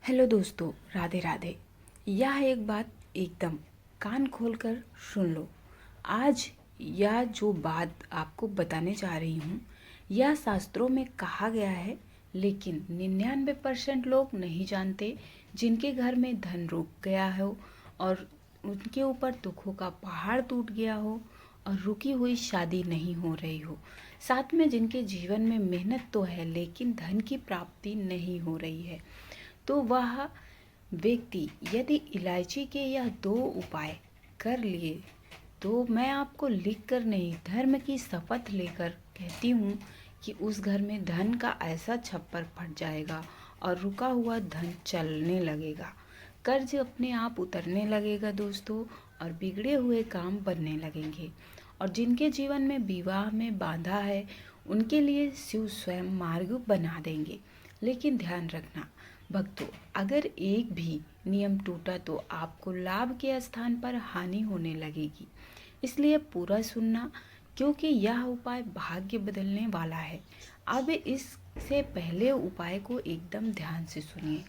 Hello दोस्तों, राधे राधे। यह एक बात एकदम कान खोलकर सुन लो। आज यह जो बात आपको बताने जा रही हूँ, यह शास्त्रों में कहा गया है, लेकिन 99% लोग नहीं जानते। जिनके घर में धन रुक गया हो और उनके ऊपर दुखों का पहाड़ टूट गया हो और रुकी हुई शादी नहीं हो रही हो, साथ में जिनके जीवन में मेहनत तो है लेकिन धन की प्राप्ति नहीं हो रही है, तो वह व्यक्ति यदि इलायची के यह दो उपाय कर लिए तो मैं आपको लिख कर नहीं, धर्म की शपथ लेकर कहती हूँ कि उस घर में धन का ऐसा छप्पर फट जाएगा और रुका हुआ धन चलने लगेगा, कर्ज अपने आप उतरने लगेगा दोस्तों, और बिगड़े हुए काम बनने लगेंगे। और जिनके जीवन में विवाह में बाधा है उनके लिए शिव स्वयं मार्ग बना देंगे। लेकिन ध्यान रखना भक्तों, अगर एक भी नियम टूटा तो आपको लाभ के स्थान पर हानि होने लगेगी। इसलिए पूरा सुनना, क्योंकि यह उपाय भाग्य बदलने वाला है। अब इससे पहले उपाय को एकदम ध्यान से सुनिए।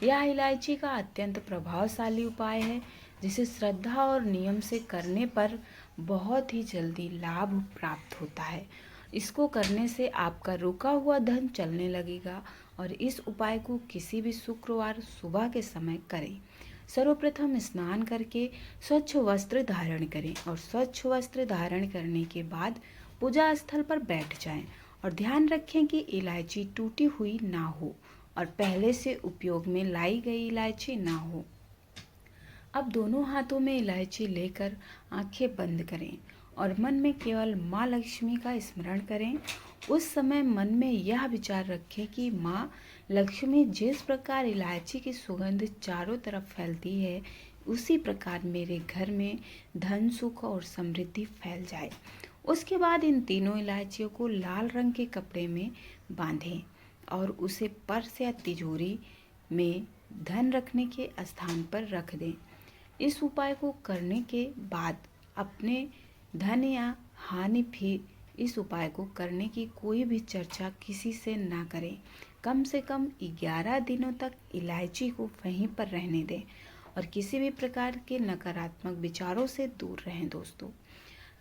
यह इलायची का अत्यंत प्रभावशाली उपाय है, जिसे श्रद्धा और नियम से करने पर बहुत ही जल्दी लाभ प्राप्त होता है। इसको करने से आपका रुका हुआ धन चलने लगेगा। और इस उपाय को किसी भी शुक्रवार सुबह के समय करें। सर्वप्रथम स्नान करके स्वच्छ वस्त्र धारण करें और स्वच्छ वस्त्र धारण करने के बाद पूजा स्थल पर बैठ जाएं और ध्यान रखें कि इलायची टूटी हुई ना हो और पहले से उपयोग में लाई गई इलायची ना हो। अब दोनों हाथों में इलायची लेकर आंखें बंद करें और मन में केवल माँ लक्ष्मी का स्मरण करें। उस समय मन में यह विचार रखें कि माँ लक्ष्मी जिस प्रकार इलायची की सुगंध चारों तरफ फैलती है, उसी प्रकार मेरे घर में धन, सुख और समृद्धि फैल जाए। उसके बाद इन तीनों इलायचियों को लाल रंग के कपड़े में बांधें और उसे पर्स या तिजोरी में धन रखने के स्थान पर रख दें। इस उपाय को करने के बाद अपने धन या हानि फिर इस उपाय को करने की कोई भी चर्चा किसी से ना करें। कम से कम 11 दिनों तक इलायची को वहीं पर रहने दें और किसी भी प्रकार के नकारात्मक विचारों से दूर रहें दोस्तों।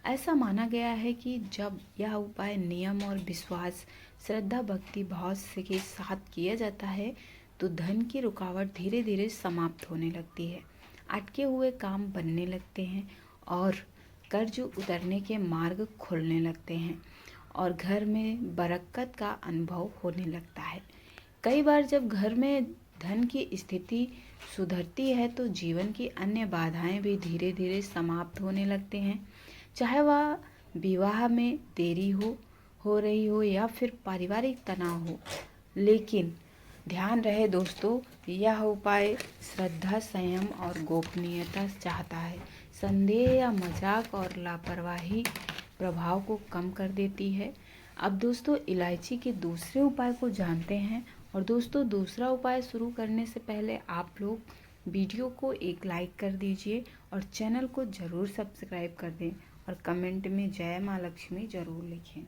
ऐसा माना गया है कि जब यह उपाय नियम और विश्वास, श्रद्धा, भक्ति भाव से के साथ किया जाता है तो धन की रुकावट धीरे धीरे समाप्त होने लगती है, अटके हुए काम बनने लगते हैं और कर्ज उतरने के मार्ग खुलने लगते हैं और घर में बरकत का अनुभव होने लगता है। कई बार जब घर में धन की स्थिति सुधरती है तो जीवन की अन्य बाधाएं भी धीरे धीरे समाप्त होने लगते हैं, चाहे वह विवाह में देरी हो रही हो या फिर पारिवारिक तनाव हो। लेकिन ध्यान रहे दोस्तों, यह उपाय श्रद्धा, संयम और गोपनीयता चाहता है। संदेह या मजाक और लापरवाही प्रभाव को कम कर देती है। अब दोस्तों इलायची के दूसरे उपाय को जानते हैं। और दोस्तों दूसरा उपाय शुरू करने से पहले आप लोग वीडियो को एक लाइक कर दीजिए और चैनल को ज़रूर सब्सक्राइब कर दें और कमेंट में जय माँ लक्ष्मी ज़रूर लिखें।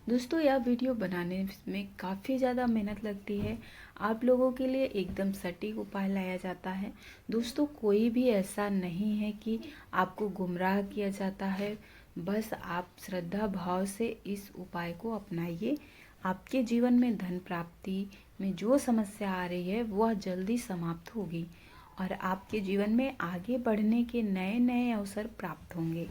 दोस्तों यह वीडियो बनाने में काफ़ी ज़्यादा मेहनत लगती है, आप लोगों के लिए एकदम सटीक उपाय लाया जाता है। दोस्तों कोई भी ऐसा नहीं है कि आपको गुमराह किया जाता है, बस आप श्रद्धा भाव से इस उपाय को अपनाइए। आपके जीवन में धन प्राप्ति में जो समस्या आ रही है वह जल्दी समाप्त होगी और आपके जीवन में आगे बढ़ने के नए नए अवसर प्राप्त होंगे।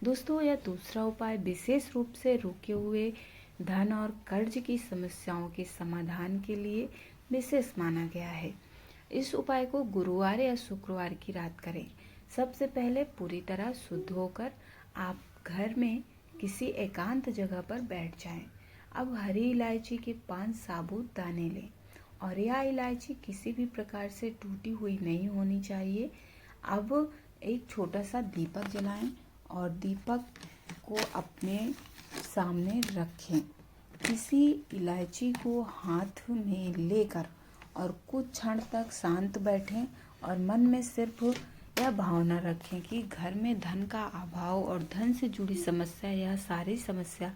दोस्तों यह दूसरा उपाय विशेष रूप से रुके हुए धन और कर्ज की समस्याओं के समाधान के लिए विशेष माना गया है। इस उपाय को गुरुवार या शुक्रवार की रात करें। सबसे पहले पूरी तरह शुद्ध होकर आप घर में किसी एकांत जगह पर बैठ जाएं। अब हरी इलायची के 5 साबुत दाने लें और यह इलायची किसी भी प्रकार से टूटी हुई नहीं होनी चाहिए। अब एक छोटा सा दीपक जलाएं और दीपक को अपने सामने रखें। किसी इलायची को हाथ में लेकर और कुछ क्षण तक शांत बैठें और मन में सिर्फ यह भावना रखें कि घर में धन का अभाव और धन से जुड़ी समस्या, यह सारी समस्या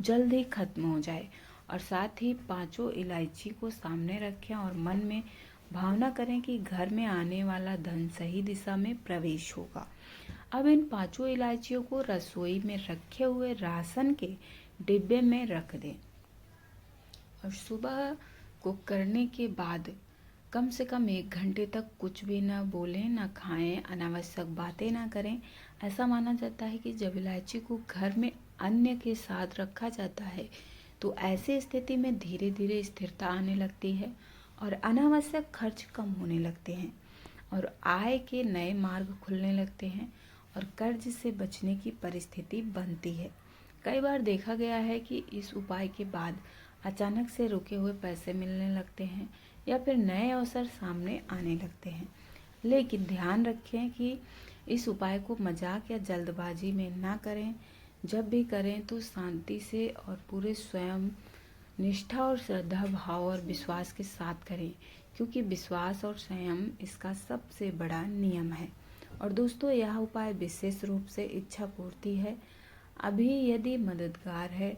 जल्द ही खत्म हो जाए। और साथ ही 5 इलायची को सामने रखें और मन में भावना करें कि घर में आने वाला धन सही दिशा में प्रवेश होगा। अब इन 5 इलायचियों को रसोई में रखे हुए राशन के डिब्बे में रख दें और सुबह को करने के बाद कम से कम 1 घंटे तक कुछ भी ना बोलें, ना खाएं, अनावश्यक बातें ना करें। ऐसा माना जाता है कि जब इलायची को घर में अन्य के साथ रखा जाता है तो ऐसी स्थिति में धीरे धीरे स्थिरता आने लगती है और अनावश्यक खर्च कम होने लगते हैं और आय के नए मार्ग खुलने लगते हैं और कर्ज से बचने की परिस्थिति बनती है। कई बार देखा गया है कि इस उपाय के बाद अचानक से रुके हुए पैसे मिलने लगते हैं या फिर नए अवसर सामने आने लगते हैं। लेकिन ध्यान रखें कि इस उपाय को मजाक या जल्दबाजी में ना करें। जब भी करें तो शांति से और पूरे स्वयं निष्ठा और श्रद्धा भाव और विश्वास के साथ करें, क्योंकि विश्वास और संयम इसका सबसे बड़ा नियम है। और दोस्तों, यह उपाय विशेष रूप से इच्छा पूर्ति है। अभी यदि मददगार है,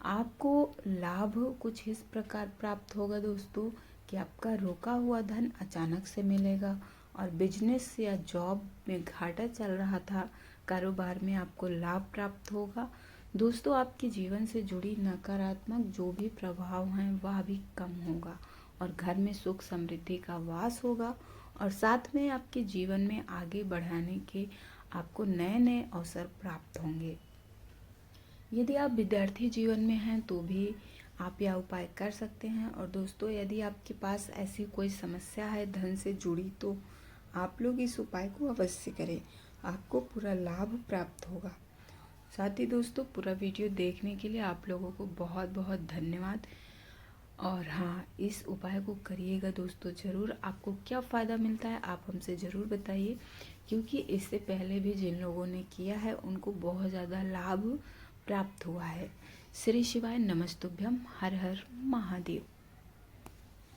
आपको लाभ कुछ इस प्रकार प्राप्त होगा दोस्तों कि आपका रोका हुआ धन अचानक से मिलेगा और बिजनेस या जॉब में घाटा चल रहा था, कारोबार में आपको लाभ प्राप्त होगा। दोस्तों, आपके जीवन से जुड़ी नकारात्मक जो भी प्रभाव हैं वह भी कम होगा और घर में सुख समृद्धि का वास होगा और साथ में आपके जीवन में आगे बढ़ाने के आपको नए नए अवसर प्राप्त होंगे। यदि आप विद्यार्थी जीवन में हैं तो भी आप यह उपाय कर सकते हैं। और दोस्तों, यदि आपके पास ऐसी कोई समस्या है धन से जुड़ी तो आप लोग इस उपाय को अवश्य करें, आपको पूरा लाभ प्राप्त होगा। साथ ही दोस्तों, पूरा वीडियो देखने के लिए आप लोगों को बहुत बहुत धन्यवाद। और हाँ, इस उपाय को करिएगा दोस्तों ज़रूर। आपको क्या फ़ायदा मिलता है आप हमसे ज़रूर बताइए, क्योंकि इससे पहले भी जिन लोगों ने किया है उनको बहुत ज़्यादा लाभ प्राप्त हुआ है। श्री शिवाय नमस्तुभ्यम। हर हर महादेव।